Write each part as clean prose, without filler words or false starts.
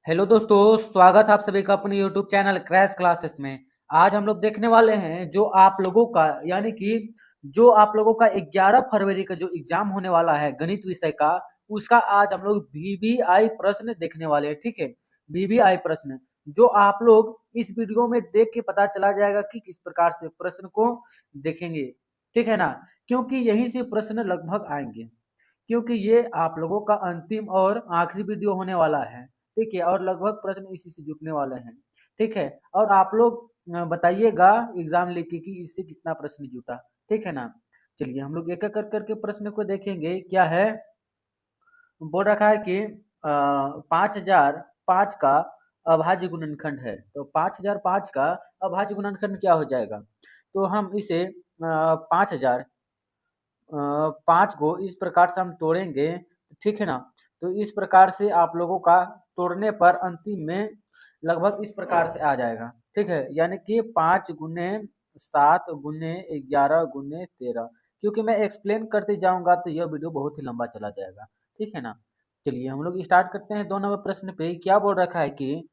Hello दोस्तों, स्वागत है आप सभी का अपने यूट्यूब चैनल क्रैश क्लासेस में। आज हम लोग देखने वाले हैं जो आप लोगों का यानी कि जो आप लोगों का 11 फरवरी का जो एग्जाम होने वाला है गणित विषय का, उसका आज हम लोग वीवीआई प्रश्न देखने वाले हैं। ठीक है, वीवीआई प्रश्न जो आप लोग इस वीडियो में देख के पता चला जाएगा कि किस प्रकार से प्रश्न को देखेंगे। ठीक है ना, क्योंकि यहीं से प्रश्न लगभग आएंगे, क्योंकि ये आप लोगों का अंतिम और आखिरी वीडियो होने वाला है। ठीक है, और लगभग प्रश्न इसी से जुटने वाले हैं। ठीक है, और आप लोग बताइएगा एग्जाम लेके कि इससे कितना प्रश्न जुटा। ठीक है ना, चलिए हम लोग एक एक कर करके प्रश्न को देखेंगे। क्या है, बोल रखा है कि 5005 का अभाज्य गुणनखंड है। तो 5005 का अभाज्य गुणनखंड क्या हो जाएगा? तो हम इसे 5000 5 को इस प्रकार से हम तोड़ेंगे। ठीक है ना, तो इस प्रकार से आप लोगों का तोड़ने पर अंतिम में लगभग इस प्रकार से आ जाएगा। ठीक है, यानी कि 5 गुने 7 गुने 11 गुने 13। क्योंकि मैं एक्सप्लेन करते जाऊंगा तो यह वीडियो बहुत ही लंबा चला जाएगा। ठीक है ना, चलिए हम लोग स्टार्ट करते हैं। 2 नंबर प्रश्न पे क्या बोल रखा है कि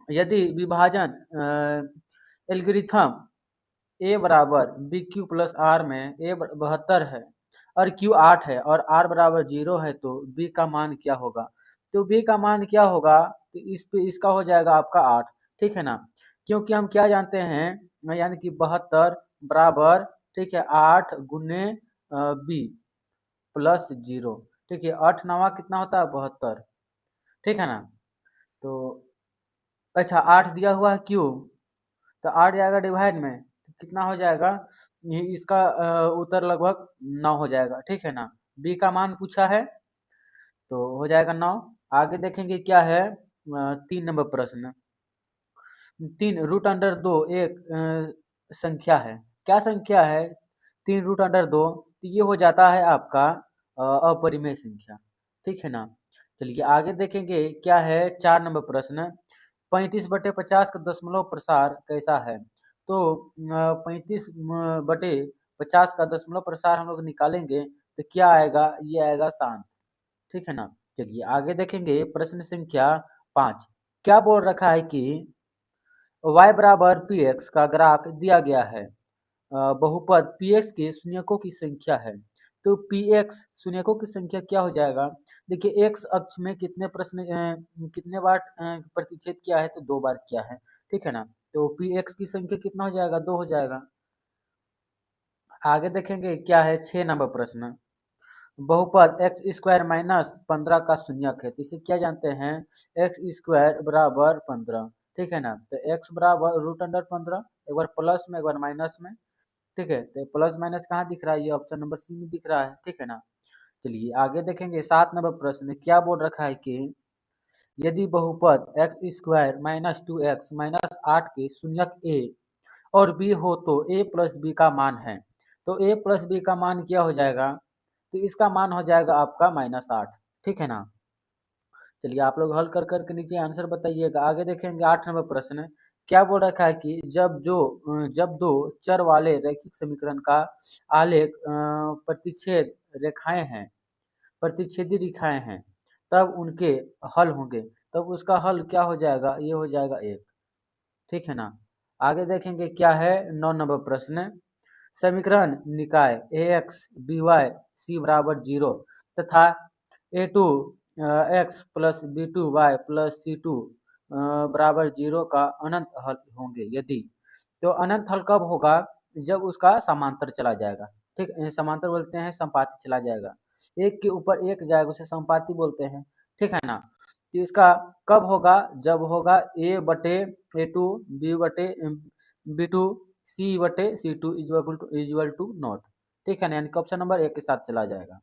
यदि विभाजन एल्गोरिथम ए बराबर बी क्यू प्लस आर में ए 72 है और क्यू 8 है और आर बराबर 0 है, तो बी का मान क्या होगा? तो बी का मान क्या होगा? तो इस पे इसका हो जाएगा आपका 8। ठीक है ना, क्योंकि हम क्या जानते हैं, यानी कि 72 बराबर, ठीक है, 8 गुने बी प्लस 0। ठीक है, 8 नवा कितना होता है? 72। ठीक है ना, तो अच्छा 8 दिया हुआ है क्यू, तो 8 जाएगा डिवाइड में, तो कितना हो जाएगा? इसका उत्तर लगभग 9 हो जाएगा। ठीक है ना, बी का मान पूछा है तो हो जाएगा 9। आगे देखेंगे क्या है, 3 नंबर प्रश्न। 3√2 एक संख्या है। क्या संख्या है? 3√2, तो ये हो जाता है आपका अपरिमेय संख्या। ठीक है ना, चलिए आगे देखेंगे क्या है। 4 नंबर प्रश्न। 35/50 का दशमलव प्रसार कैसा है? तो 35/50 का दशमलव प्रसार हम लोग निकालेंगे तो क्या आएगा? ये आएगा 7। ठीक है ना, चलिए आगे देखेंगे प्रश्न संख्या 5। क्या बोल रखा है कि y बराबर पी एक्स का ग्राफ दिया गया है। बहुपद पी एक्स के शून्यकों की संख्या है। तो पी एक्स शून्यकों की संख्या क्या हो जाएगा? देखिए एक्स अक्ष में कितने बार प्रतिच्छेद किया है? तो 2 बार किया है। ठीक है ना, तो पी एक्स की संख्या कितना हो जाएगा? 2 हो जाएगा। आगे देखेंगे क्या है। 6 नंबर प्रश्न। बहुपद एक्स स्क्वायर माइनस 15 का शून्यक है, तो इसे क्या जानते हैं? एक्स स्क्वायर बराबर 15। ठीक है ना, तो एक्स बराबर √15, एक बार प्लस में एक बार माइनस में। ठीक है, तो प्लस माइनस कहाँ दिख रहा है? ये ऑप्शन नंबर सी में दिख रहा है। ठीक है ना, चलिए आगे देखेंगे। 7 नंबर प्रश्न क्या बोल रखा है कि यदि बहुपद x square minus 2x minus 8 के शून्यक ए और बी हो तो ए प्लस बी का मान है। तो ए प्लस बी का मान क्या हो जाएगा? तो इसका मान हो जाएगा आपका -8। ठीक है ना, चलिए आप लोग हल कर करके नीचे आंसर बताइएगा। आगे देखेंगे 8 नंबर प्रश्न। क्या बोल रखा है कि जब दो चर वाले रैखिक समीकरण का आलेख प्रतिच्छेद रेखाएं हैं, प्रतिच्छेदी रेखाएं हैं, तब उनके हल होंगे। तब उसका हल क्या हो जाएगा? ये हो जाएगा 1। ठीक है ना, आगे देखेंगे क्या है। 9 नंबर प्रश्न। समीकरण निकाय ए एक्स बी वाई सी बराबर 0 तथा A2 x plus b2y plus c2 बराबर 0 का अनंत हल होंगे यदि। तो अनंत हल कब होगा? जब उसका समांतर चला जाएगा। ठीक, समांतर बोलते हैं, संपाती चला जाएगा। एक के ऊपर एक जाएगा उसे संपाती बोलते हैं। ठीक है ना, तो इसका कब होगा? जब होगा a/a2 b/b2 c/c2 equal to not. ठीक है ना, यानी कि ऑप्शन नंबर 1 के साथ चला जाएगा।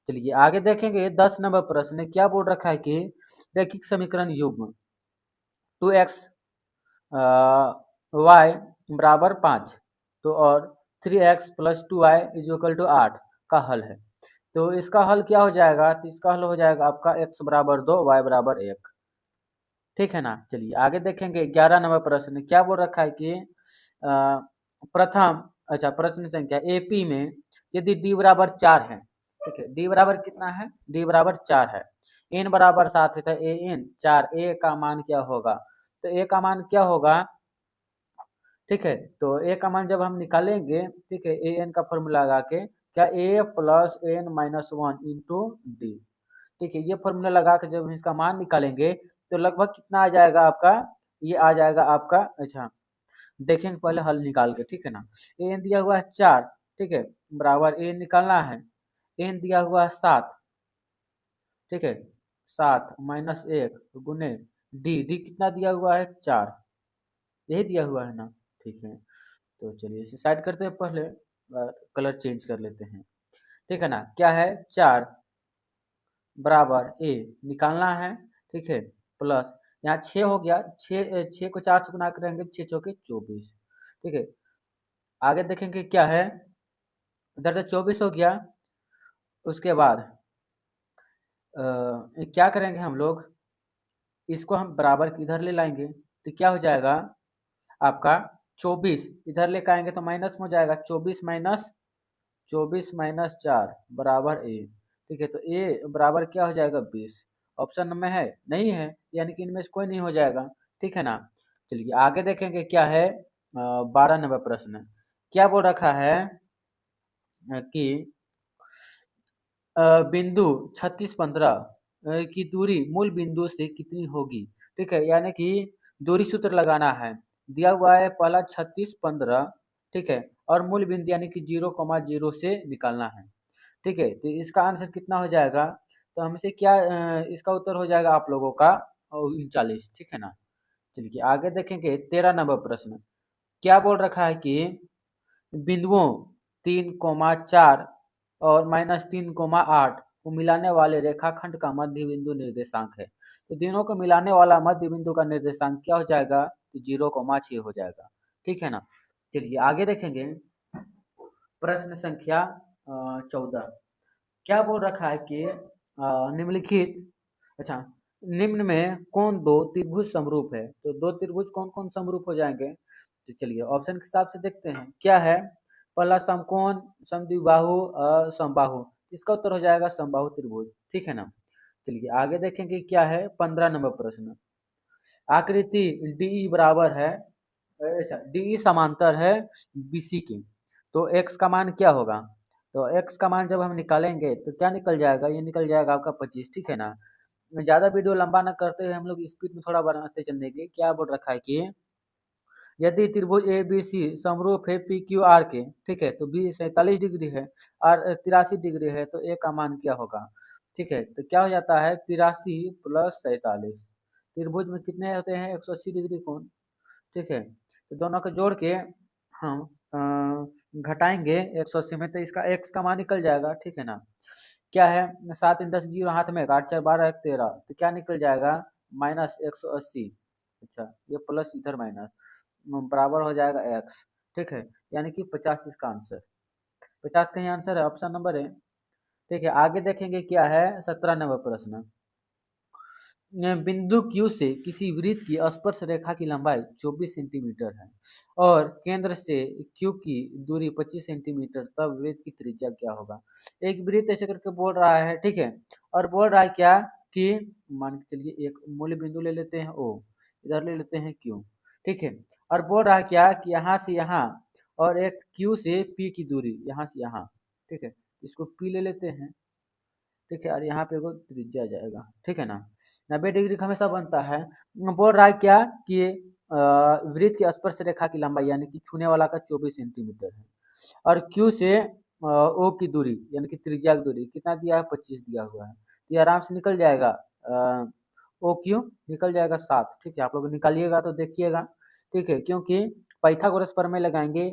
चलिए आगे देखेंगे 10 नंबर प्रश्न। क्या बोल रखा है कि रैखिक समीकरण युग्म 2x y बराबर 5 तो और 3x plus 2y equal to 8 का हल है। तो इसका हल क्या हो जाएगा? तो इसका हल हो जाएगा आपका x बराबर 2 y बराबर 1। ठीक है ना, चलिए आगे देखेंगे 11 नंबर प्रश्न। क्या बोल रखा है कि प्रथम अच्छा प्रश्न संख्या एपी में यदि डी बराबर 4 है। ठीक है, डी बराबर कितना है? डी बराबर 4 है। n बराबर 7 है तो ए एन 4, ए का मान क्या होगा? तो ए का मान क्या होगा? ठीक है, तो ए का मान जब हम निकालेंगे, ठीक है, ए एन का फॉर्मूला लगा के, क्या A plus N minus one into D. ठीक है, ये फॉर्मूला लगा के जब इसका मान निकालेंगे तो लगभग कितना आ जाएगा आपका? ये आ जाएगा आपका, अच्छा देखेंगे पहले हल निकाल के, ठीक है ना। ए एन दिया हुआ है 4, ठीक है, बराबर ए निकालना है, एन दिया हुआ है 7, ठीक है, 7 माइनस 1 गुने डी, डी कितना दिया हुआ है? 4, यही दिया हुआ है ना। ठीक है, तो चलिए इसे साइड करते हैं, पहले कलर चेंज कर लेते हैं, ठीक है ना। क्या है? 4 बराबर ए निकालना है, ठीक है, प्लस यहाँ 6 हो गया, 6 को 4 से गुना करेंगे, 6 चौके 24, ठीक है। आगे देखेंगे क्या है, इधर से 24 हो गया, उसके बाद क्या करेंगे हम लोग, इसको हम बराबर किधर ले लाएंगे, तो क्या हो जाएगा आपका 24, इधर लेकर आएंगे तो माइनस में हो जाएगा, 24 माइनस 4 बराबर ए, ठीक है, तो ए बराबर क्या हो जाएगा? 20। ऑप्शन में है? नहीं है, यानी कि इनमें से कोई नहीं हो जाएगा, ठीक है ना। चलिए आगे देखेंगे क्या है, 12 नंबर प्रश्न। क्या बोल रखा है कि बिंदु 3615 की दूरी मूल बिंदु से कितनी होगी? ठीक है, यानी कि दूरी सूत्र लगाना है, दिया हुआ है पहला 3615, ठीक है, और मूल बिंदु यानी कि 0,0 से निकालना है, ठीक है, तो इसका आंसर कितना हो जाएगा? तो हमसे क्या इसका उत्तर हो जाएगा आप लोगों का 39, ठीक है ना। चलिए आगे देखेंगे 13 नंबर प्रश्न। क्या बोल रखा है कि बिंदुओं 3,4 और -3,8 को मिलाने वाले रेखाखंड का मध्य बिंदु निर्देशांक है। तो तीनों को मिलाने वाला मध्य बिंदु का निर्देशांक क्या हो जाएगा? तो 0,6 हो जाएगा, ठीक है ना। चलिए आगे देखेंगे प्रश्न संख्या 14। क्या बोल रखा है कि निम्नलिखित, अच्छा, निम्न में कौन दो त्रिभुज समरूप है? तो दो त्रिभुज कौन कौन समरूप हो जाएंगे? तो चलिए ऑप्शन के हिसाब से देखते हैं क्या है। पहला समकोण, समद्विबाहु, समबाहु, इसका उत्तर हो जाएगा समबाहु त्रिभुज, ठीक है ना। चलिए आगे देखेंगे क्या है 15 नंबर प्रश्न। आकृति डी बराबर है, अच्छा डी समांतर है बीसी के, तो एक्स का मान क्या होगा? तो एक्स का मान जब हम निकालेंगे तो क्या निकल जाएगा? ये निकल जाएगा आपका 25, ठीक है ना। ज़्यादा वीडियो लंबा ना करते हुए हम लोग स्पीड में थोड़ा बनाते चलने के, क्या बोल रखा है कि यदि त्रिभुज ए बी सी समरूप है पी क्यू आर के, ठीक है, तो बी 47 डिग्री है और 83 डिग्री है, तो ए का मान क्या होगा? ठीक है, तो क्या हो जाता है 83 प्लस 47, त्रिभुज में कितने होते हैं? 180 डिग्री कोण, ठीक है, तो दोनों को जोड़ के हम घटाएंगे 180 में, तो इसका एक्स का मान निकल जाएगा, ठीक है ना। क्या है 7 × 10 जीरो हाथ में, 8 4 12 1 13, तो क्या निकल जाएगा? -180, अच्छा ये प्लस इधर माइनस, बराबर हो जाएगा एक्स, ठीक है, यानी कि 50 इसका आंसर, 50 का ही आंसर है, ऑप्शन नंबर है, ठीक है। आगे देखेंगे क्या है 17 नंबर प्रश्न। बिंदु Q से किसी वृत्त की स्पर्श रेखा की लंबाई 24 सेंटीमीटर है और केंद्र से Q की दूरी 25 सेंटीमीटर, तब वृत्त की त्रिज्या क्या होगा? एक वृत्त ऐसे करके बोल रहा है, ठीक है, और बोल रहा है क्या कि मान के चलिए एक मूल बिंदु ले लेते हैं O, इधर ले लेते हैं Q, ठीक है, और बोल रहा है क्या कि यहाँ से यहाँ और एक Q से P की दूरी यहाँ से यहाँ, ठीक है, इसको P ले लेते हैं, ठीक है, और यहाँ पे वो त्रिज्या जाएगा, ठीक है ना। 90 डिग्री का हमेशा बनता है। बोल रहा है क्या कि वृत्त की स्पर्श रेखा की लंबाई यानी कि छूने वाला का 24 सेंटीमीटर है और क्यू से ओ की दूरी यानी कि त्रिज्या की दूरी कितना दिया है? 25 दिया हुआ है, तो ये आराम से निकल जाएगा, ओ क्यू निकल जाएगा 7, ठीक है, आप लोग निकालिएगा तो देखिएगा, ठीक है, क्योंकि पाइथागोरस प्रमेय लगाएंगे,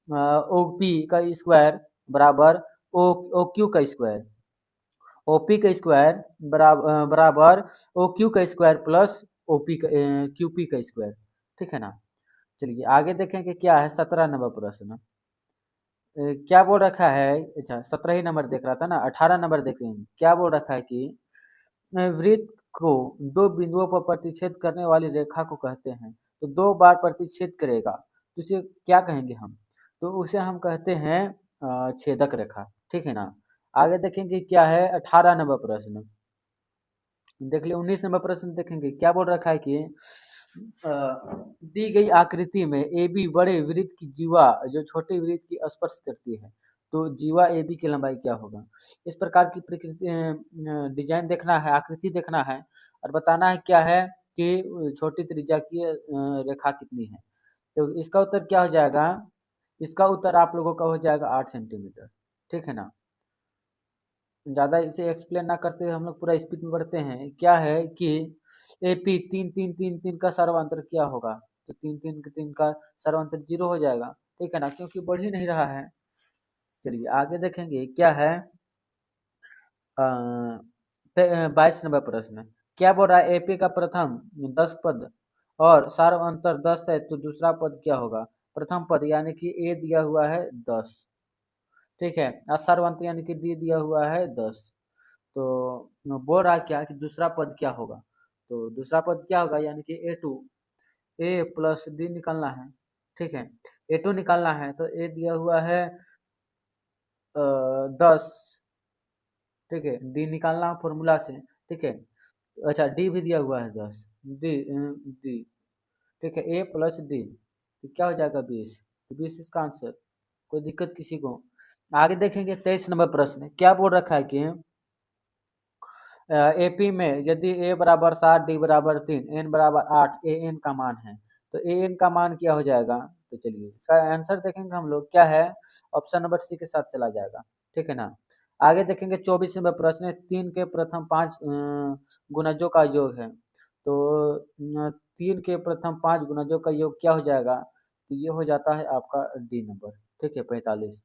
ओ पी का स्क्वायर बराबर ओ क्यू का स्क्वायर, ओपी का स्क्वायर बराबर ओ क्यू का स्क्वायर प्लस ओपी का क्यू पी का स्क्वायर, ठीक है ना। चलिए आगे देखेंगे क्या है 17 नंबर प्रश्न। क्या बोल रखा है, अच्छा 17 ही नंबर देख रहा था ना, 18 नंबर देखेंगे क्या बोल रखा है कि वृत्त को दो बिंदुओं पर प्रतिच्छेद करने वाली रेखा को कहते हैं, तो 2 बार प्रतिच्छेद करेगा तो उसे क्या कहेंगे हम? तो उसे हम कहते हैं छेदक रेखा, ठीक है ना। आगे देखेंगे क्या है 18 नंबर प्रश्न। देख लिया 19 नंबर प्रश्न देखेंगे क्या बोल रखा है कि दी गई आकृति में ए बी बड़े वृत्त की जीवा जो छोटे वृत्त की स्पर्श करती है तो जीवा ए बी की लंबाई क्या होगा। इस प्रकार की प्रकृति डिजाइन देखना है, आकृति देखना है और बताना है क्या है कि छोटी त्रिज्या की रेखा कितनी है। तो इसका उत्तर क्या हो जाएगा, इसका उत्तर आप लोगों का हो जाएगा 8 सेंटीमीटर। ठीक है ना, ज़्यादा इसे एक्सप्लेन ना करते हुए हम लोग पूरा स्पीड में बढ़ते हैं। क्या है कि ए पी तीन तीन तीन तीन का सर्वांतर क्या होगा, तो तीन तीन तीन का सर्वांतर 0 हो जाएगा। ठीक है ना, क्योंकि बढ़ ही नहीं रहा है। चलिए आगे देखेंगे क्या है 22 नंबर प्रश्न। क्या बोल रहा है एपी का प्रथम 10 पद और सार्वंतर 10 है तो दूसरा पद क्या होगा। प्रथम पद यानी कि ए दिया हुआ है 10, ठीक है, और सार्वंतर यानी कि डी दिया हुआ है 10। तो बोल रहा है क्या कि दूसरा पद क्या होगा, तो दूसरा पद क्या होगा यानी कि ए प्लस डी निकालना है। ठीक है, ए टू निकालना है तो ए दिया हुआ है 10, ठीक है, डी निकालना फॉर्मूला से। ठीक है, अच्छा डी भी दिया हुआ है 10, डी ठीक है, ए प्लस डी तो क्या हो जाएगा 20, तो 20 इसका आंसर। कोई दिक्कत किसी को। आगे देखेंगे 23 नंबर प्रश्न। क्या बोल रखा है कि एपी में यदि ए बराबर 7 डी बराबर 3 एन बराबर 8 ए एन का मान है तो ए एन का मान क्या हो जाएगा। तो चलिए इसका आंसर देखेंगे हम लोग क्या है, ऑप्शन नंबर सी के साथ चला जाएगा। ठीक है ना, आगे देखेंगे 24 नंबर प्रश्न। 3 के प्रथम 5 गुणजों का योग है तो 3 के प्रथम 5 गुणजों का योग क्या हो जाएगा, तो ये हो जाता है आपका डी नंबर। ठीक है 45।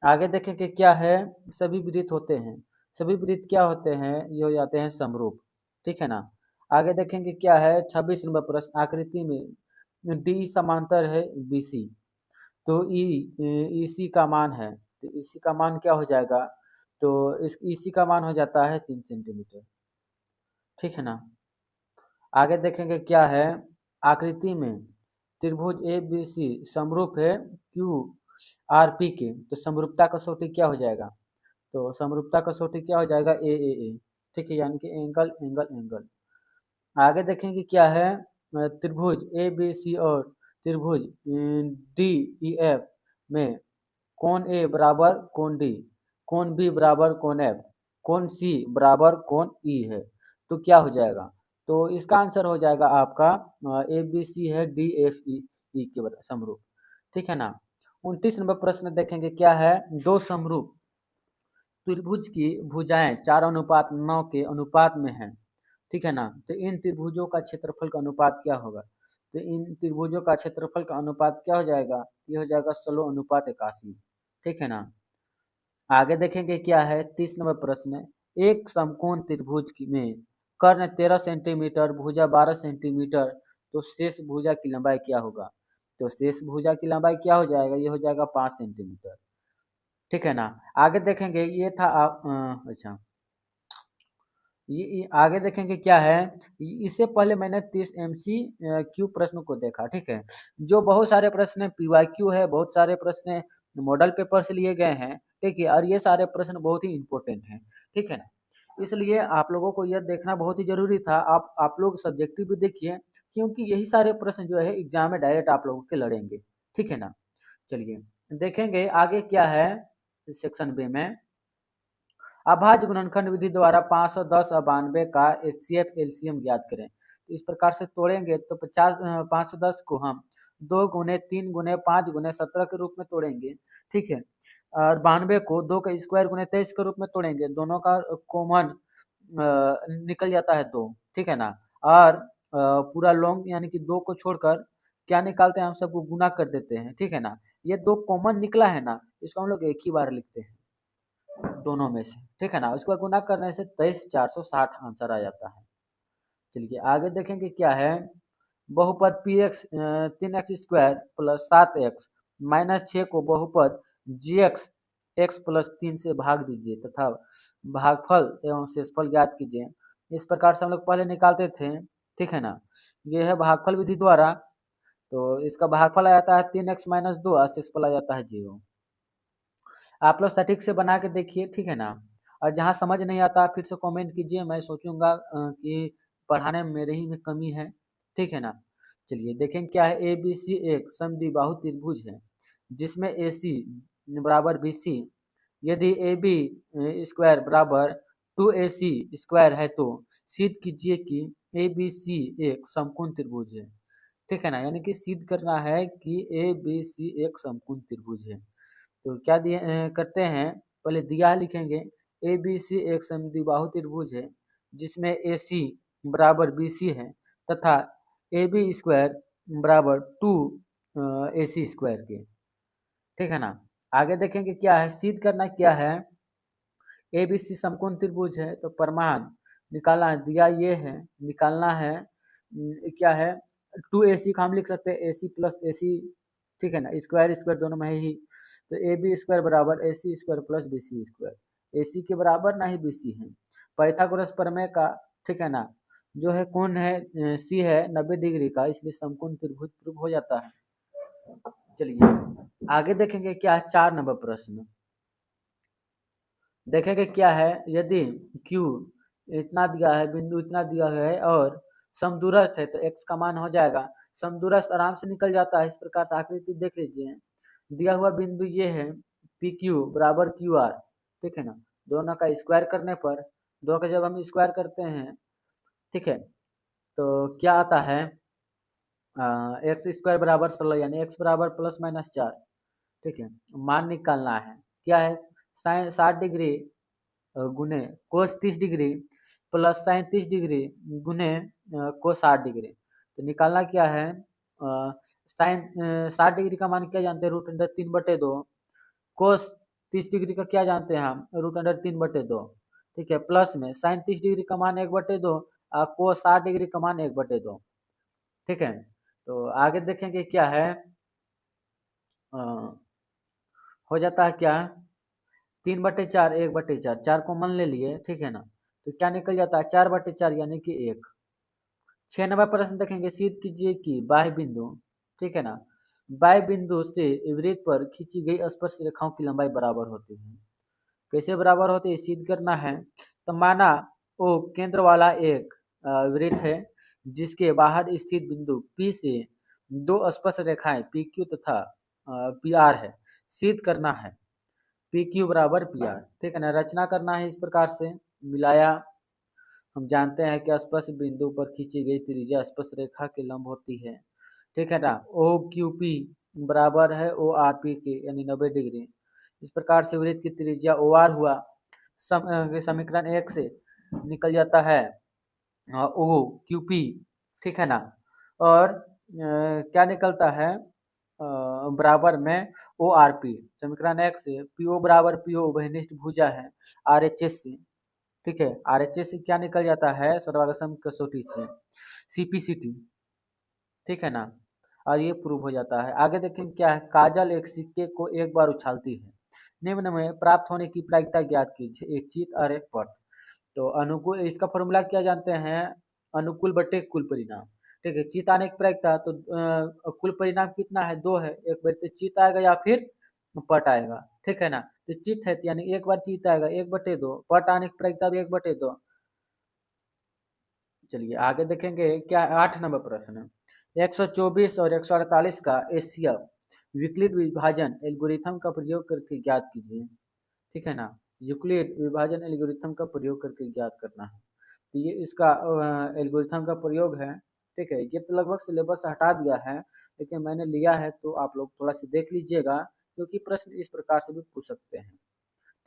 आगे देखेंगे क्या है, सभी वृत्त होते हैं, सभी वृत्त क्या होते हैं, ये हो जाते हैं समरूप। ठीक है ना, आगे देखेंगे क्या है 26 नंबर प्रश्न। आकृति में डी समांतर है बीसी तो ईसी का मान है तो ईसी का मान क्या हो जाएगा, तो इस ईसी का मान हो जाता है 3 सेंटीमीटर। ठीक है ना, आगे देखेंगे क्या है, आकृति में त्रिभुज ए बी सी समरूप है क्यू आर पी के तो समरूपता कसौटी क्या हो जाएगा, तो समरूपता कसौटी क्या हो जाएगा ए। ठीक है, यानी कि एंगल एंगल एंगल। आगे देखेंगे क्या है, त्रिभुज ए बी सी और त्रिभुज डी ई एफ में कोण ए बराबर कोण डी, कोण बी बराबर कोण एफ, कोण सी बराबर कोण ई है तो क्या हो जाएगा, तो इसका आंसर हो जाएगा आपका ए बी सी है डी एफ ई के बराबर समरूप। ठीक है ना, 29 नंबर प्रश्न देखेंगे क्या है, दो समरूप त्रिभुज की भुजाएं 4:9 के अनुपात में हैं। ठीक है ना, तो इन त्रिभुजों का क्षेत्रफल का अनुपात क्या होगा, तो इन त्रिभुजों का क्षेत्रफल का अनुपात क्या हो जाएगा, ये हो जाएगा 16:81। ठीक है ना, आगे देखेंगे क्या है 30 नंबर प्रश्न। एक समकोण त्रिभुज में कर्ण 13 सेंटीमीटर भुजा 12 सेंटीमीटर तो शेष भुजा की लंबाई क्या होगा, तो शेष भुजा की लंबाई क्या हो जाएगा, ये हो जाएगा 5 सेंटीमीटर। ठीक है ना, आगे देखेंगे ये था अच्छा ये आगे देखेंगे क्या है, इससे पहले मैंने 30 MCQ प्रश्न को देखा। ठीक है, जो बहुत सारे प्रश्न PYQ है, बहुत सारे प्रश्न मॉडल पेपर से लिए गए हैं। ठीक है, और ये सारे प्रश्न बहुत ही इंपॉर्टेंट हैं। ठीक है ना, इसलिए आप लोगों को यह देखना बहुत ही जरूरी था। आप लोग सब्जेक्टिव भी देखिए क्योंकि यही सारे प्रश्न जो है एग्जाम में डायरेक्ट आप लोगों के लड़ेंगे। ठीक है ना, चलिए देखेंगे आगे क्या है सेक्शन बी में। अभाज्य गुणनखंड विधि द्वारा 510 और 92 का एचसीएफ एलसीएम ज्ञात करें। तो इस प्रकार से तोड़ेंगे तो 510 को हम 2 गुने 3 गुने 5 गुने 17 के रूप में तोड़ेंगे। ठीक है, और 92 को 2 का स्क्वायर गुने 23 के रूप में तोड़ेंगे। दोनों का कॉमन निकल जाता है 2। ठीक है ना, और पूरा लॉन्ग यानी कि 2 को छोड़कर क्या निकालते हैं, हम सबको गुना कर देते हैं। ठीक है ना, ये 2 कॉमन निकला है ना, इसको हम लोग एक ही बार लिखते हैं दोनों में से। ठीक है ना, उसको गुना करने से 23,460 आंसर आ जाता है। चलिए आगे देखेंगे क्या है, बहुपद P x 3x² plus 7x minus 6 को बहुपद gx x+3 से भाग दीजिए तथा भागफल एवं शेषफल ज्ञात कीजिए। इस प्रकार से हम लोग पहले निकालते थे। ठीक है ना, ये है भागफल विधि द्वारा, तो इसका भागफल आ जाता है 3x - 2 और शेषफल आ जाता है 0। आप लोग सटीक से बना के देखिए। ठीक है ना, और जहाँ समझ नहीं आता फिर से कमेंट कीजिए, मैं सोचूंगा कि पढ़ाने में मेरे ही में कमी है, ठीक है ना। चलिए देखें क्या है, ए बी सी एक समद्विबाहु त्रिभुज है जिसमें ए सी बराबर बी सी, यदि ए बी स्क्वायर बराबर 2AC स्क्वायर है तो सिद्ध कीजिए कि ए बी सी एक समकोण त्रिभुज है, ठीक है ना। यानी कि सिद्ध करना है कि ए बी सी एक समकोण त्रिभुज है। तो क्या दिए करते हैं, पहले दिया लिखेंगे, ए बी सी एक समद्विबाहु त्रिभुज है जिसमें ए सी बराबर बी सी है तथा ए बी स्क्वायर बराबर 2AC स्क्वायर के, ठीक है ना। आगे देखेंगे क्या है, सिद्ध करना क्या है, ए बी सी समकोण त्रिभुज है तो प्रमाण निकालना है, दिया ये है, निकालना है क्या है, 2AC का हम लिख सकते हैं AC प्लस AC, ठीक है ना, स्क्वायर स्क्वायर दोनों में है ही, तो ए बी स्क्वायर बराबर AC square plus B C square, AC के बराबर ना ही BC है, पाइथागोरस प्रमेय का, ठीक है ना, जो है कोण है सी है 90 डिग्री का, इसलिए समकोण त्रिभुज प्रूव हो जाता है। चलिए आगे देखेंगे क्या है, 4 नंबर प्रश्न देखेंगे क्या है, यदि Q इतना दिया है, बिंदु इतना दिया है और समदूरस्थ है तो x का मान हो जाएगा, समदूरस्थ आराम से निकल जाता है, इस प्रकार से आकृति देख लीजिए, दिया हुआ बिंदु ये है PQ बराबर QR, ठीक है ना, दोनों का स्क्वायर करने पर, दोनों का जब हम स्क्वायर करते हैं, ठीक है, तो क्या आता है, एक्स स्क्वायर बराबर 16 यानी x बराबर प्लस माइनस 4, ठीक है। मान निकालना है क्या है, साइन 60 डिग्री गुने कोस 30 डिग्री प्लस साइन 30 डिग्री गुने कोस 60 डिग्री, तो निकालना क्या है, साइन 60 डिग्री का मान क्या जानते हैं, रूट अंडर 3/2, कोस 30 डिग्री का क्या जानते हैं हम, रूट अंडर 3/2, ठीक है, प्लस में साइन 30 डिग्री का मान 1/2 और कोस 60 डिग्री का मान 1/2, ठीक है। तो आगे देखेंगे क्या है, हो जाता है क्या, 3/4 1/4, 4 को मन ले लिए, ठीक है ना, तो क्या निकल जाता है 4/4 यानी कि 1। 6 नंबर प्रश्न देखेंगे, सिद्ध कीजिए कि बाह्य बिंदु, ठीक है ना, बाह्य बिंदु से वृत्त पर खींची गई स्पर्श रेखाओं की लंबाई बराबर होती है। कैसे बराबर होती है, सिद्ध करना है, तो माना वो केंद्र वाला एक वृत्त है जिसके बाहर स्थित बिंदु P से दो स्पर्श रेखाएं PQ तथा PR है, सिद्ध करना है PQ बराबर PR, ठीक है ना, रचना करना है इस प्रकार से, मिलाया, हम जानते हैं कि स्पर्श बिंदु पर खींची गई त्रिज्या स्पर्श रेखा के लंब होती है, ठीक है ना, OQP बराबर है ORP के यानी 90 डिग्री, इस प्रकार से वृत्त की त्रिज्या OR हुआ, समीकरण 1 से निकल जाता है OQP, ठीक है ना, और क्या निकलता है बराबर में ORP, समीकरण 1 से PO बराबर PO उभयनिष्ठ भुजा है RHS से, ठीक है, RHS से क्या निकल जाता है, सर्वागम कसौटी से CPCT, ठीक है ना, और ये प्रूव हो जाता है। आगे देखें क्या है, काजल एक सिक्के को एक बार उछालती है, निम्न में प्राप्त होने की प्रायिकता ज्ञात कीजिए, एक चित और एक पट। तो अनुकूल, इसका फॉर्मूला क्या जानते हैं, अनुकूल बटे कुल परिणाम, ठीक है, चित आने की प्रायिकता, तो कुल परिणाम कितना है, 2 है, एक बार चित आएगा या फिर पट आएगा, ठीक है ना, तो चित है यानी एक बार चित आएगा 1/2, पट आने की प्रायिकता भी 1/2। चलिए आगे देखेंगे क्या, 8 नंबर प्रश्न, 124 और 148 का एशिया विकलित विभाजन एल्गोरिथम का प्रयोग करके ज्ञात कीजिए, ठीक है ना, यूक्लिड विभाजन एल्गोरिथम का प्रयोग करके ज्ञात करना है, तो ये इसका एल्गोरिथम का प्रयोग है, ठीक है, ये तो लगभग सिलेबस हटा दिया है लेकिन मैंने लिया है तो आप लोग थोड़ा सा देख लीजिएगा, क्योंकि प्रश्न इस प्रकार से भी पूछ सकते हैं,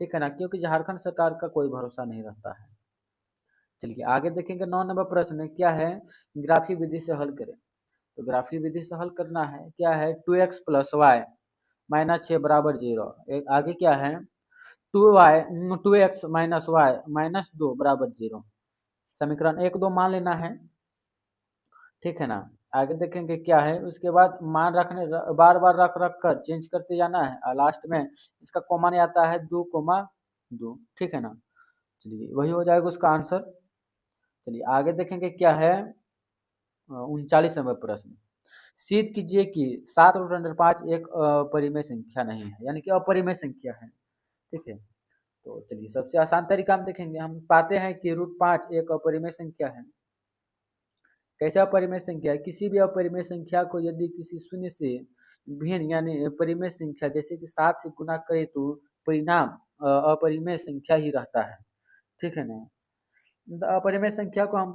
ठीक है ना, क्योंकि झारखंड सरकार का कोई भरोसा नहीं रहता है। चलिए आगे देखेंगे, 9 नंबर प्रश्न क्या है, ग्राफी विधि से हल करें, तो ग्राफी विधि से हल करना है क्या है, 2x प्लस वाई माइनस 6 बराबर 0, एक आगे क्या है, 2x माइनस वाई माइनस 2 बराबर 0, समीकरण 1 2 मान लेना है, ठीक है ना। आगे देखेंगे क्या है, उसके बाद मान रखने बार बार रख रख कर चेंज करते जाना है और लास्ट में इसका कॉमन आता है 2,2, ठीक है ना। चलिए वही हो जाएगा उसका आंसर। चलिए आगे देखेंगे क्या है, 39 नंबर प्रश्न, सिद्ध कीजिए कि 7√5 एक अपरिमेय संख्या नहीं है, यानी कि अपरिमेय संख्या है, ठीक है, तो चलिए सबसे आसान तरीका हम देखेंगे। हम पाते हैं कि √5 एक अपरिमेय संख्या है। कैसे अपरिमेय संख्या है? किसी भी अपरिमेय संख्या को यदि किसी शून्य से भिन्न यानी परिमेय संख्या जैसे कि 7 से गुना करें तो परिणाम अपरिमेय संख्या ही रहता है। ठीक है ना? अपरिमेय संख्या को हम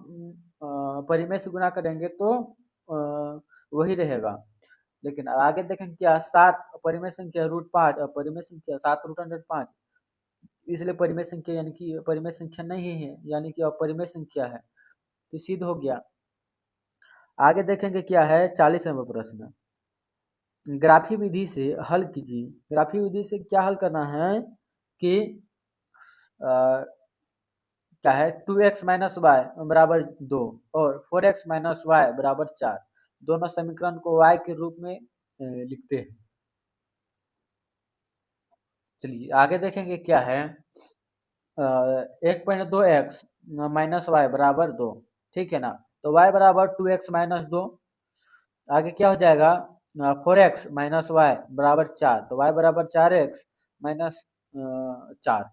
परिमेय से गुना करेंगे तो वही रहेगा। लेकिन आगे देखें क्या 7 अपरिमेय संख्या √5 अपरिमेय संख्या 7 √5, इसलिए परिमेय संख्या यानी कि परिमेय संख्या नहीं है, यानी कि अपरिमेय संख्या है। तो सिद्ध हो गया। आगे देखेंगे क्या है 40वां प्रश्न। ग्राफी विधि से हल कीजिए। ग्राफी विधि से क्या हल करना है कि क्या है 2x माइनस वाई बराबर 2 और 4x माइनस वाई बराबर 4 दोनों समीकरण को y के रूप में लिखते हैं। चलिए आगे देखेंगे क्या है 1.2x माइनस वाई बराबर 2। ठीक है ना? तो y बराबर 2x माइनस 2। आगे क्या हो जाएगा 4x माइनस वाई बराबर 4, तो y बराबर 4x माइनस 4।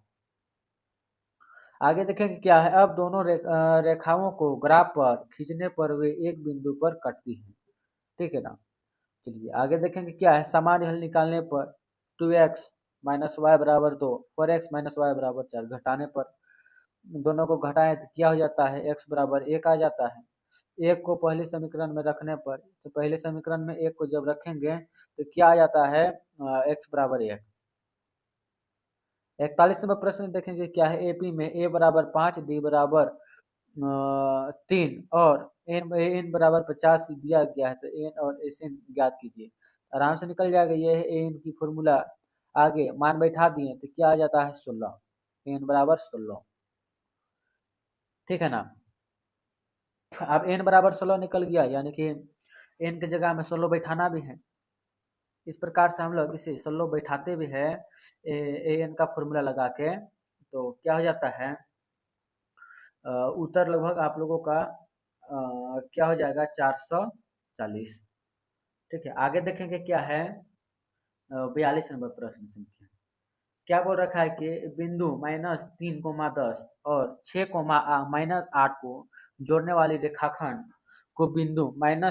आगे देखेंगे क्या है अब दोनों रेखाओं को ग्राफ पर खींचने पर वे एक बिंदु पर कटती हैं। ठीक है ना? चलिए आगे देखेंगे क्या है सामान्य हल निकालने पर 2x माइनस वाई बराबर 2 4x माइनस वाई बराबर 4 घटाने पर दोनों को घटाएं तो क्या हो जाता है x बराबर 1 आ जाता है। एक को पहले समीकरण में रखने पर तो पहले समीकरण में एक को जब रखेंगे तो क्या आ जाता है x बराबर 1। 41वां प्रश्न देखेंगे क्या है एपी में a बराबर 5 d बराबर 3 और n बराबर 50 दिया गया है तो n और sn ज्ञात कीजिए। आराम से निकल जाएगा। ये है n की फॉर्मूला। आगे मान बैठा दिए तो क्या आ जाता है 16, n बराबर 16। ठीक है ना? अब n बराबर 16 निकल गया यानी कि n की जगह में 16 बैठाना भी है। इस प्रकार से हम लोग इसे 16 बैठाते भी है an का फॉर्मूला लगा के तो क्या हो जाता है उत्तर लगभग आप लोगों का क्या हो जाएगा 440। ठीक है आगे देखेंगे क्या है 42 नंबर प्रश्न संख्या। क्या बोल रखा है कि बिंदु -3, 10 और 6, -8 को जोड़ने वाली रेखाखंड को बिंदु -1,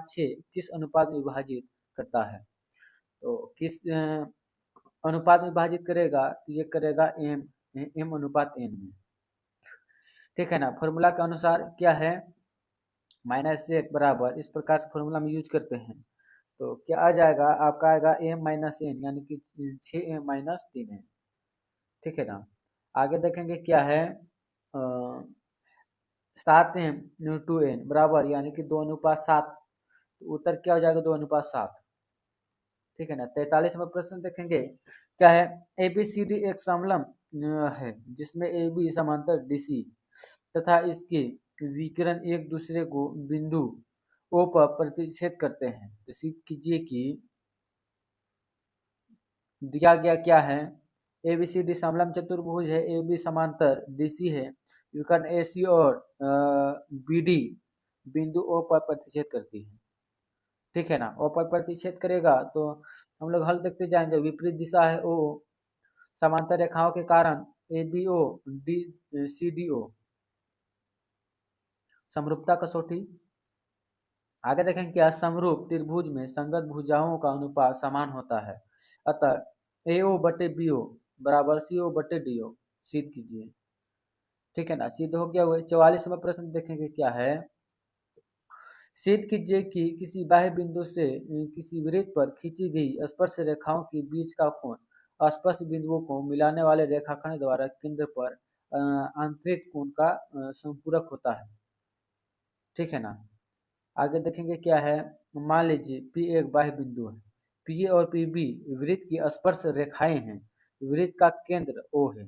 6 किस अनुपात में विभाजित करता है? तो किस अनुपात में विभाजित करेगा तो ये करेगा m अनुपात n में। ठीक है ना? फॉर्मूला के अनुसार क्या है -1 बराबर इस प्रकार से फॉर्मूला में यूज करते हैं तो क्या आ जाएगा आपका आएगा m-n यानी कि 6m-3n। ठीक है ना? आगे देखेंगे क्या है 7m/2n बराबर यानी कि 2:7। तो उत्तर क्या हो जाएगा 2:7। ठीक है ना? 43वां प्रश्न देखेंगे क्या है ABCD एक समलंब है जिसमें AB समांतर DC तथा इसके विकिरण एक दूसरे को बिंदु O पर प्रतिच्छेद करते हैं। तो सिद्ध कीजिए कि दिया गया क्या है ABCD समलंब चतुर्भुज है। AB समांतर DC है। विकर्ण AC और BD बिंदु O पर प्रतिच्छेद करती है। ठीक है ना? O पर प्रतिच्छेद करेगा तो हम लोग हल देखते जाएंगे। विपरीत दिशा है O समांतर रेखाओं के कारण ABO CDO समरूपता कसौटी। आगे देखें क्या समरूप त्रिभुज में संगत भुजाओं का अनुपात समान होता है अतः AO/BO बराबर CO/DO सिद्ध कीजिए। ठीक है ना? सिद्ध हो गया हुआ। 44वां प्रश्न देखेंगे क्या है सिद्ध कीजिए कि किसी बाह्य बिंदु से किसी वृत्त पर खींची गई स्पर्श रेखाओं के बीच का कोण स्पर्श बिंदुओं को मिलाने वाले रेखाखंड द्वारा केंद्र पर आंतरिक कोण का संपूरक होता है। ठीक है ना? आगे देखेंगे क्या है मान लीजिए P एक बाह्य बिंदु है। P और PB वृत्त की स्पर्श रेखाएं हैं। वृत्त का केंद्र O है।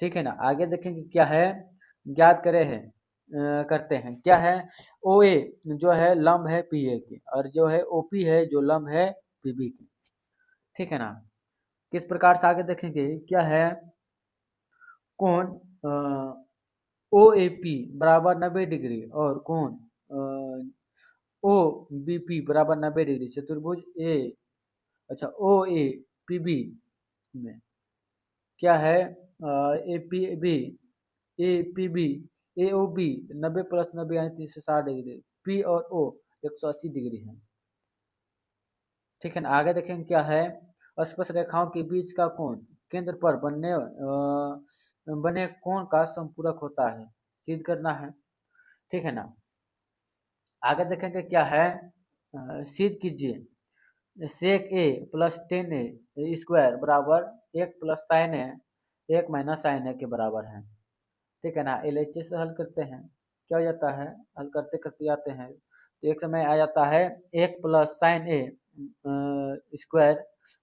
ठीक है ना? आगे देखेंगे क्या है ज्ञात करते हैं क्या है OA जो है लंब है PA के और जो है OP है जो लंब है PB के। ठीक है ना? किस प्रकार से आगे देखेंगे क्या है कोण OAP बराबर 90 डिग्री और कोण OBP बराबर 90 डिग्री चतुर्भुज OAPB में क्या है A P B A P B A O B 90+90 यानी 360 डिग्री, पी और ओ 180 डिग्री है। ठीक है ना। आगे देखेंगे क्या है, स्पर्श रेखाओं के बीच का कोण केंद्र पर बने कोण का संपूरक होता है, सिद्ध करना है। ठीक है ना। आगे देखेंगे क्या है, सिद्ध कीजिए सेक ए प्लस 10 a² बराबर 1 + sin a 1 - sin a के बराबर है। ठीक है ना। LHS से हल करते हैं, क्या हो जाता है, हल करते करते आते हैं तो एक समय आ जाता है 1 + sin a²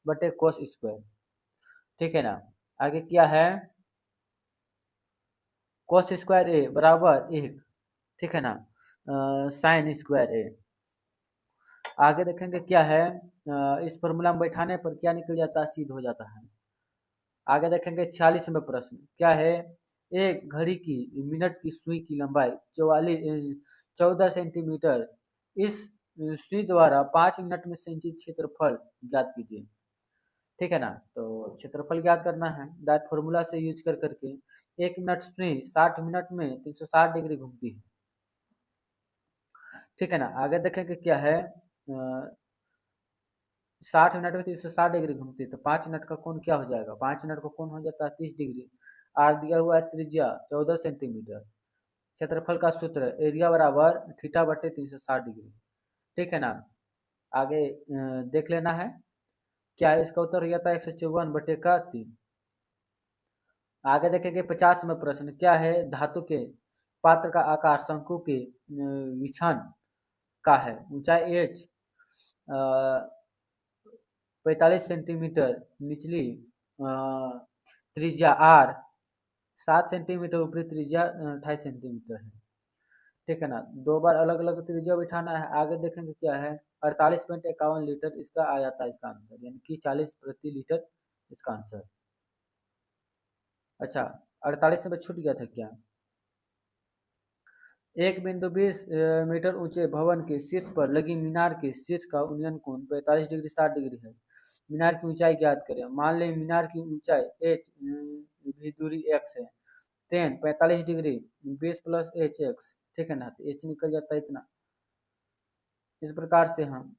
बटे cos²। ठीक है ना। आगे क्या है, cos² a बराबर 1। ठीक है ना, sin²a। आगे देखेंगे क्या है, इस फॉर्मूला में बैठाने पर क्या निकल जाता है, सिद्ध हो जाता है। आगे देखेंगे 46वां प्रश्न क्या है, एक घड़ी की मिनट की सुई की लंबाई 14 सेंटीमीटर, इस सुई द्वारा 5 मिनट में संचित क्षेत्रफल ज्ञात कीजिए। ठीक है ना। तो क्षेत्रफल ज्ञात करना है, दैट फॉर्मूला से यूज कर करके 1 मिनट सुई 60 मिनट में 360 डिग्री घूमती है। ठीक है ना। आगे देखेंगे क्या है, 60 मिनट में 360 डिग्री घूमती है तो 5 मिनट का कोण क्या हो जाएगा, 5 मिनट का कोण हो जाता है 30 डिग्री। आर दिया हुआ है त्रिज्या 14 सेंटीमीटर, क्षेत्रफल का सूत्र एरिया बराबर थीटा बटे 360 डिग्री। ठीक है ना। आगे देख लेना है क्या है, इसका उत्तर हो जाता है 154/3। आगे देखेंगे 50वां प्रश्न क्या है, धातु के पात्र का आकार शंकु के विछान का है, ऊंचाई h 45 सेंटीमीटर, निचली त्रिज्या r 7 सेंटीमीटर, ऊपरी त्रिज्या 28 सेंटीमीटर है। ठीक है ना। दो बार अलग अलग त्रिज्या बिठाना है। आगे देखेंगे क्या है, 48.51 लीटर इसका आ जाता है इसका आंसर, यानी कि 40 प्रति लीटर इसका आंसर। अच्छा, 48 में छूट गया था क्या, एक बिंदु 20 मीटर ऊंचे भवन के शीर्ष पर लगी मीनार के शीर्ष का उन्नयन कोण 45 डिग्री 60 डिग्री है। मीनार की ऊंचाई ज्ञात करें। मान लें मीनार की ऊंचाई h भी दूरी x है, 45 डिग्री 20 + hx। ठीक है ना। तो h निकल जाता है इतना। इस प्रकार से हम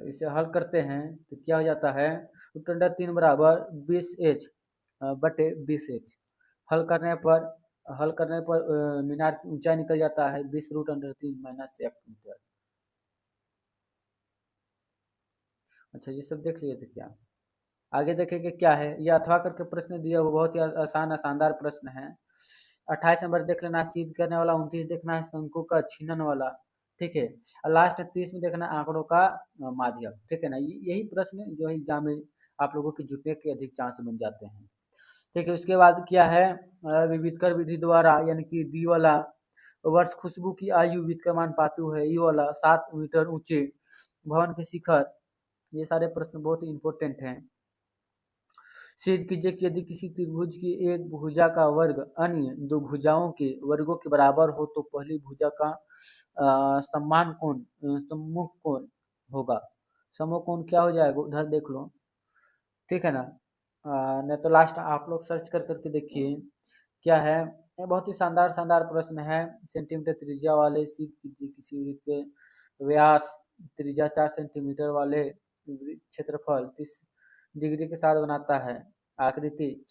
इसे हल करते हैं तो क्या हो जाता है, √3 बराबर 20h बटे 20h। हल करने पर मीनार की ऊंचाई निकल जाता है 20√3 - 1 मीटर। अच्छा, ये सब देख लिए थे क्या। आगे देखेंगे क्या है, ये अथवा करके प्रश्न दिया हुआ बहुत ही आसान शानदार प्रश्न है। 28 नंबर देख लेना सिद्ध करने वाला, 29 देखना है शंकु का छीनन वाला। ठीक है। और लास्ट 30 में देखना आंकड़ों का माध्यम। ठीक है ना। यही प्रश्न जो है एग्जाम में आप लोगों के जुटने के अधिक चांस बन जाते हैं। ठीक है। उसके बाद क्या है, विविधकर विधि द्वारा यानी कि डी वाला वर्ष खुशबू की आयु विद्यमान पातु है, ई वाला 7 मीटर ऊंचे भवन के शिखर। ये सारे प्रश्न बहुत ही इंपॉर्टेंट हैं। सिद्ध कीजिए कि यदि किसी त्रिभुज की एक भुजा का वर्ग अन्य दो भुजाओं के वर्गों के बराबर हो तो पहली भुजा का सम्मान कोण सम्मुख कोण होगा। सम्मुख कोण क्या हो जाएगा, उधर देख लो। ठीक है ना। नहीं तो लास्ट आप लोग सर्च कर करके देखिए क्या है। ये बहुत ही शानदार शानदार प्रश्न है। सेंटीमीटर त्रिज्या वाले सिद्ध कीजिए किसी वृत्त के व्यास त्रिज्या 4 सेंटीमीटर वाले क्षेत्रफल 30 डिग्री के साथ बनाता है। आकृति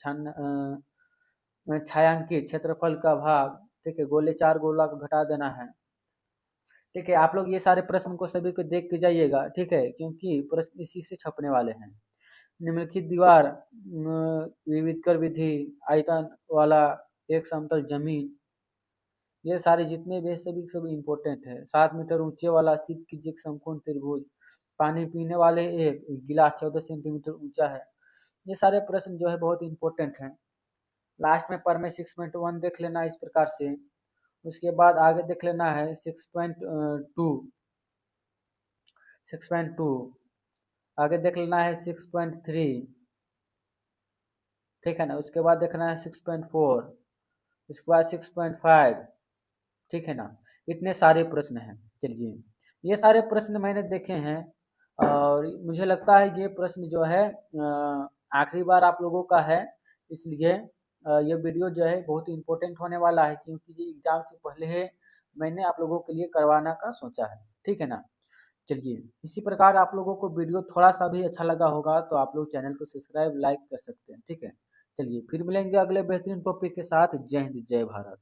छायांकित क्षेत्रफल का भाग। ठीक है। गोले 4 गोला को घटा देना है। ठीक है। आप लोग ये सारे प्रश्न को सभी को देख के जाइएगा। ठीक है, क्योंकि प्रश्न इसी से छपने वाले हैं। निम्नलिखित दीवार विविधकर विधि आयतन वाला एक समतल जमीन, ये सारे जितने भी सभी इम्पोर्टेंट है। 7 मीटर ऊंचे वाला सिद्ध कीजिए समकोण त्रिभुज, पानी पीने वाले एक गिलास 14 सेंटीमीटर ऊंचा है। ये सारे प्रश्न जो है बहुत इंपॉर्टेंट हैं। लास्ट में पर में 6.1 देख लेना इस प्रकार से। उसके बाद आगे देख लेना है 6.2 आगे देख लेना है 6.3। ठीक है ना। उसके बाद देखना है 6.4, उसके बाद 6.5। ठीक है ना। इतने सारे प्रश्न हैं। चलिए, ये सारे प्रश्न मैंने देखे हैं और मुझे लगता है ये प्रश्न जो है आखिरी बार आप लोगों का है। इसलिए ये वीडियो जो है बहुत इंपॉर्टेंट होने वाला है, क्योंकि ये एग्ज़ाम से पहले है मैंने आप लोगों के लिए करवाना का सोचा है, ठीक है ना। चलिए, इसी प्रकार आप लोगों को वीडियो थोड़ा-सा भी अच्छा लगा होगा तो आप लोग चैनल को सब्सक्राइब, लाइक कर सकते हैं, ठीक है। चलिए फिर मिलेंगे अगले बेहतरीन टॉपिक के साथ। जय हिंद, जय भारत।